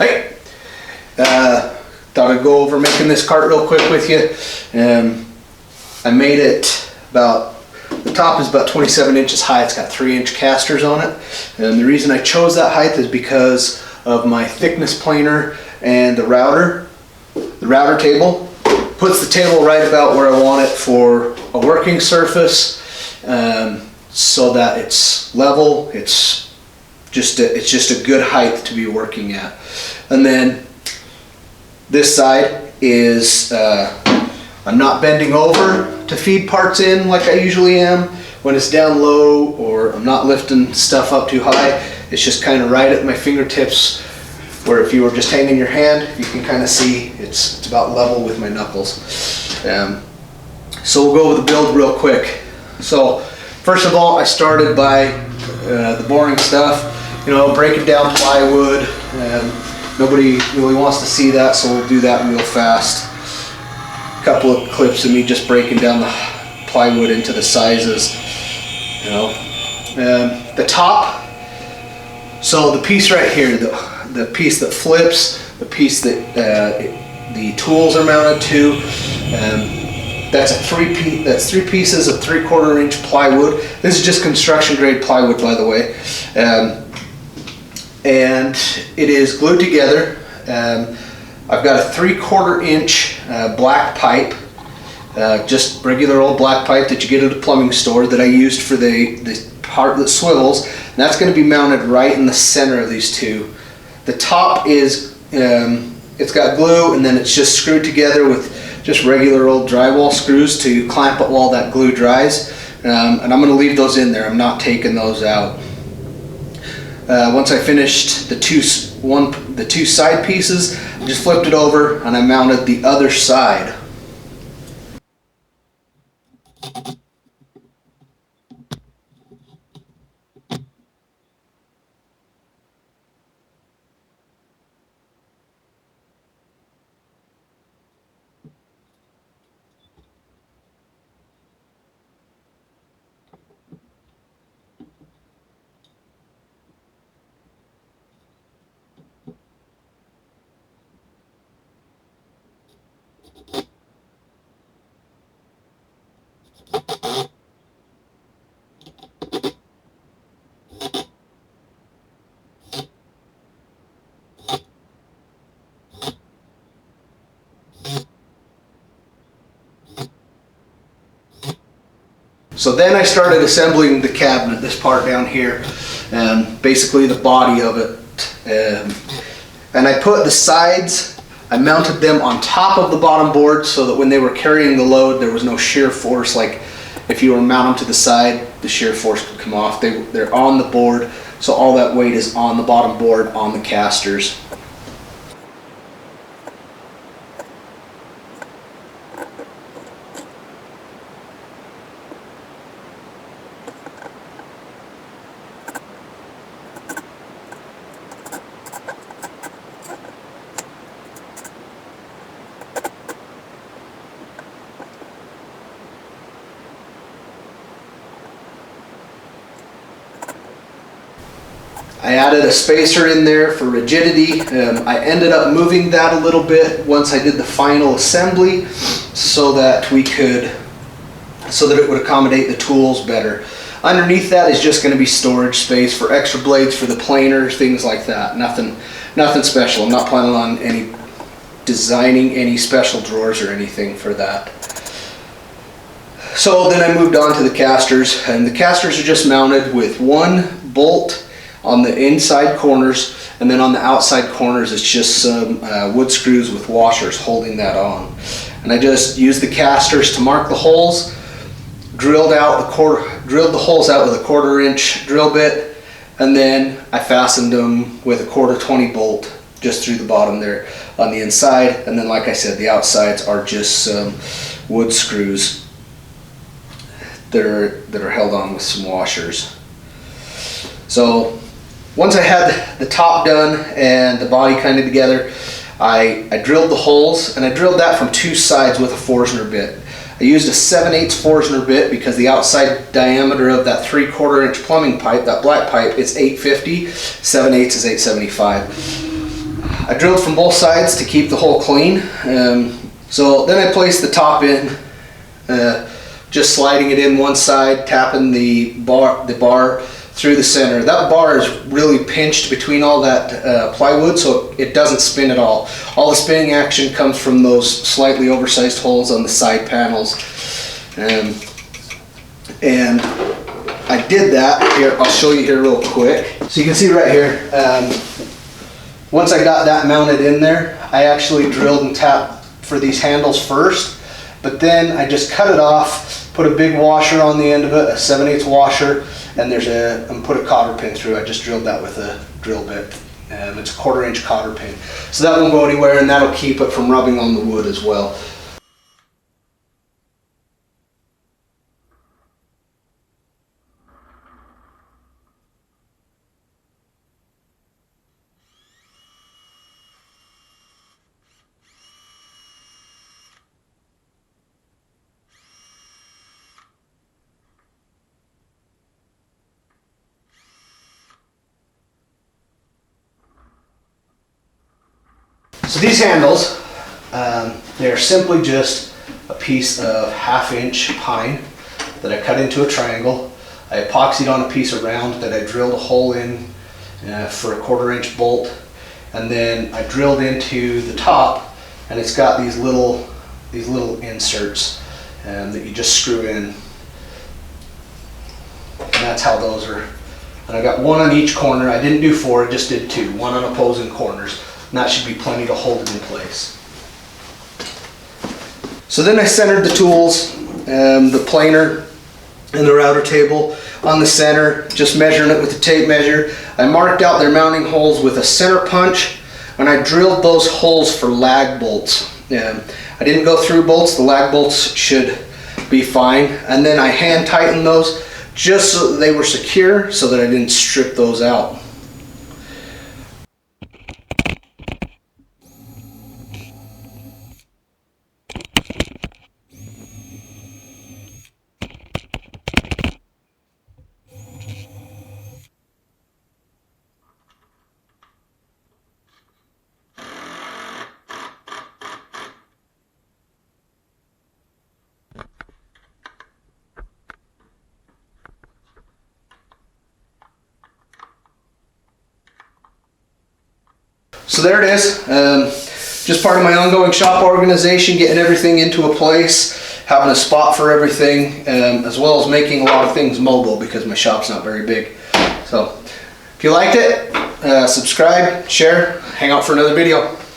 Hey, thought I'd go over making this cart real quick with you. I made it about, the top is about 27 inches high. It's got 3-inch casters on it. And the reason I chose that height is because of my thickness planer and the router. The router table puts the table right about where I want it for a working surface, so that it's level. It's just a good height to be working at. And then this side is I'm not bending over to feed parts in like I usually am when it's down low, or I'm not lifting stuff up too high. It's just kind of right at my fingertips, where if you were just hanging your hand, you can kind of see it's about level with my knuckles. So we'll go over the build real quick. So first of all, I started by the boring stuff, breaking down plywood. Nobody really wants to see that, so we'll do that real fast. A couple of clips of me just breaking down the plywood into the sizes. The top, so the piece right here, the piece that flips, the piece that the tools are mounted to, that's three pieces of 3/4 inch plywood. This is just construction grade plywood, by the way. And it is glued together. I've got a 3/4 inch black pipe, just regular old black pipe that you get at a plumbing store, that I used for the part that swivels, and that's going to be mounted right in the center of these two. The top is, it's got glue, and then it's just screwed together with just regular old drywall screws to clamp it while that glue dries. And I'm going to leave those in there. I'm not taking those out. Once I finished the two side pieces, I just flipped it over and I mounted the other side. So then I started assembling the cabinet, this part down here, and basically the body of it. And I put the sides, I mounted them on top of the bottom board so that when they were carrying the load, there was no shear force. Like if you were mounting to the side, the shear force could come off. They're on the board, so all that weight is on the bottom board on the casters. I added a spacer in there for rigidity. I ended up moving that a little bit once I did the final assembly, so that it would accommodate the tools better. Underneath that is just going to be storage space for extra blades for the planer, things like that. Nothing special. I'm not planning on designing any special drawers or anything for that. So then I moved on to the casters, and the casters are just mounted with one bolt on the inside corners, and then on the outside corners it's just some wood screws with washers holding that on. And I just used the casters to mark the holes, drilled the holes out with a 1/4 inch drill bit, and then I fastened them with a 1/4 bolt just through the bottom there on the inside. And then, like I said, the outsides are just some wood screws that are held on with some washers. So once I had the top done and the body kind of together, I drilled the holes, and I drilled that from two sides with a Forstner bit. I used a 7/8 Forstner bit because the outside diameter of that 3/4 inch plumbing pipe, that black pipe, it's 850, 7/8 is 875. I drilled from both sides to keep the hole clean. So then I placed the top in, just sliding it in one side, tapping the bar through the center. That bar is really pinched between all that plywood, so it doesn't spin at all. All the spinning action comes from those slightly oversized holes on the side panels. And I did that. Here, I'll show you here real quick. So you can see right here, once I got that mounted in there, I actually drilled and tapped for these handles first, but then I just cut it off, put a big washer on the end of it, a 7/8 washer, and put a cotter pin through. I just drilled that with a drill bit. It's a 1/4 inch cotter pin. So that won't go anywhere, and that'll keep it from rubbing on the wood as well. So these handles, they're simply just a piece of 1/2 inch pine that I cut into a triangle. I epoxied on a piece of round that I drilled a hole in for a 1/4 inch bolt, and then I drilled into the top, and it's got these little inserts that you just screw in, and that's how those are. And I got one on each corner. I didn't do 4, I just did 2, one on opposing corners. And that should be plenty to hold it in place. So then I centered the tools, the planer and the router table on the center, just measuring it with the tape measure. I marked out their mounting holes with a center punch, and I drilled those holes for lag bolts. I didn't go through bolts, the lag bolts should be fine. And then I hand tightened those just so that they were secure, so that I didn't strip those out. So there it is, just part of my ongoing shop organization, getting everything into a place, having a spot for everything, as well as making a lot of things mobile because my shop's not very big. So if you liked it, subscribe, share, hang out for another video.